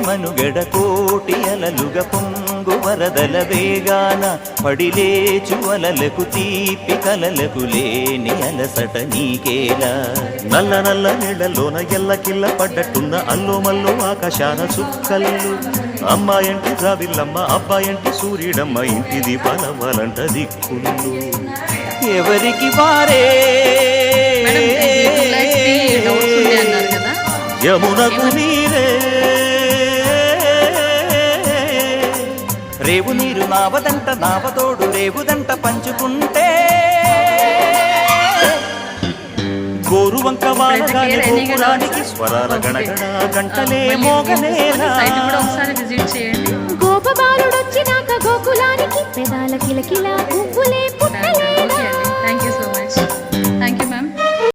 మనుగడ కోటి అలలుగ పొంగు వరదల వేగాన పడిలేచు అలలకు తీపి కలలకు లేని అలసట నీకేలా నల్ల నల్ల నీళ్లలోన ఎల్లకిల్ల పడ్డట్టున్న అల్లో మల్లో ఆకాశాన చుక్కల్లు అమ్మాయంటి జాబిల్లమ్మ అబ్బాయంటి సూర్యుడమ్మ ఇంటి దీపాలవ్వాలంట దిక్కులు ఎవరికి వారే యమునకు నీరే రేవు నీరు నావదంట నావతోడు రేవుదంట పంచుకుంటే గోరువంక వానగాని గోపురానికి స్వరాల గణగణ గంటలే మోగనేలా గోపబాలుడొచ్చినాక గోకులానికి పెదాల కిలకిలా పువ్వులే పుట్టలేదా. Thank you so much.